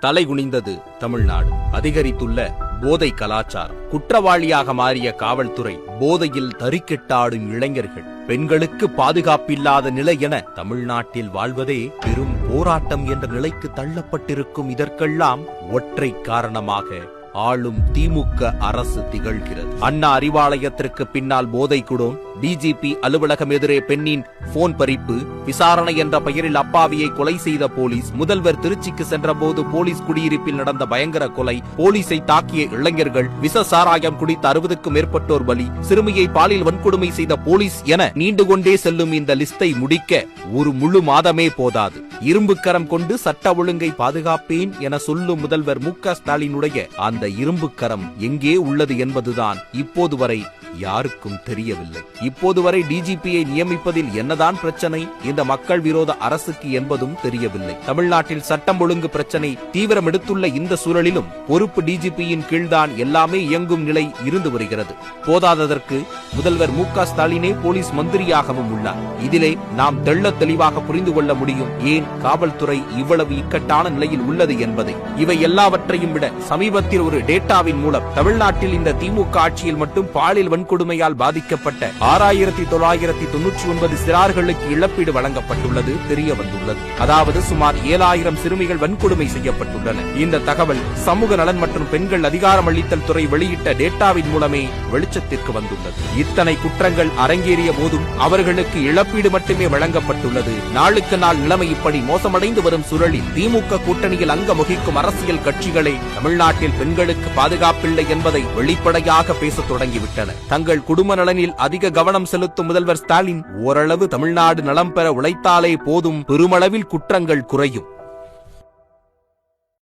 தலைகுனிந்தது தமிழ்நாடு. அதிகரித்துள்ள போதை கலாச்சாரம், குற்றவாளியாக மாறிய காவல்துறை, போதையில் தறிக்கெட்டாடும் இளைஞர்கள், பெண்களுக்கு பாதுகாப்பில்லாத நிலை என தமிழ்நாட்டில் வாழ்வதே பெரும் போராட்டம் என்ற நிலைக்கு தள்ளப்பட்டிருக்கும். இதற்கெல்லாம் ஒற்றை காரணமாக ஆளும் திமுக அரசு திகழ்கிறது. அண்ணா அறிவாலயத்திற்கு பின்னால் போதை குடோன், டிஜிபி அலுவலகம் எதிரே பெண்ணின் போன் பறிப்பு, விசாரணை என்ற பெயரில் அப்பாவியை கொலை செய்த போலீஸ், முதல்வர் திருச்சிக்கு சென்றபோது போலீஸ் குடியிருப்பில் நடந்த பயங்கர கொலை, போலீஸை தாக்கிய இளைஞர்கள், விச சாராயம் குடித்த 60க்கும் மேற்பட்டோர் பலி, சிறுமியை பாலியல் வன்கொடுமை செய்த போலீஸ் என நீண்டு கொண்டே செல்லும் இந்த லிஸ்டை முடிக்க ஒரு முழு மாதமே போதாது. இரும்பு கரம் கொண்டு சட்ட ஒழுங்கை பாதுகாப்பேன் என சொல்லும் முதல்வர் மு.க. ஸ்டாலினுடைய அந்த இரும்பு கரம் எங்கே உள்ளது என்பதுதான் இப்போது வரை யாருக்கும் தெரியவில்லை. இப்போது வரை டிஜிபியை நியமிப்பதில் என்னதான் பிரச்சனை இந்த மக்கள் விரோத அரசுக்கு என்பதும் தெரியவில்லை. தமிழ்நாட்டில் சட்டம் ஒழுங்கு பிரச்சனை தீவிரம் எடுத்துள்ள இந்த சூழலிலும் பொறுப்பு டிஜிபியின் கீழ்தான் எல்லாமே இயங்கும் நிலை இருந்து வருகிறது. போதாததற்கு முதல்வர் மு.க. ஸ்டாலினே போலீஸ் மந்திரியாகவும் உள்ளார். இதிலே நாம் தெள்ள தெளிவாக புரிந்து கொள்ள முடியும் ஏன் காவல்துறை இவ்வளவு இக்கட்டான நிலையில் உள்ளது என்பதை. இவை எல்லாவற்றையும் விட சமீபத்தில் ஒரு டேட்டாவின் மூலம் தமிழ்நாட்டில் இந்த திமுக ஆட்சியில் மட்டும் பாலியல் வன்கொடுமையால் பாதிக்கப்பட்ட 6999 சிறார்களுக்கு இழப்பீடு வழங்கப்பட்டுள்ளது தெரிய வந்துள்ளது. அதாவது சுமார் 7000 சிறுமிகள் வன்கொடுமை செய்யப்பட்டுள்ளன. இந்த தகவல் சமூக நலன் மற்றும் பெண்கள் அதிகாரமளித்தல் துறை வெளியிட்ட டேட்டாவின் மூலமே வெளிச்சத்திற்கு வந்துள்ளது. இத்தனை குற்றங்கள் அரங்கேறிய போதும் அவர்களுக்கு இழப்பீடு மட்டுமே வழங்கப்பட்டுள்ளது. நாளுக்கு நாள் நிலைமை இப்படி மோசமடைந்து வரும் சூழலில் திமுக கூட்டணியில் அங்கம் வகிக்கும் அரசியல் கட்சிகளே தமிழ்நாட்டில் பெண்களுக்கு பாதுகாப்பில்லை என்பதை வெளிப்படையாக பேசத் தொடங்கிவிட்டன. தங்கள் குடும்ப நலனில் அதிக கவனம் செலுத்தும் முதல்வர் ஸ்டாலின் ஓரளவு தமிழ்நாடு நலம் பெற உழைத்தாலே போதும் பெருமளவில் குற்றங்கள் குறையும்,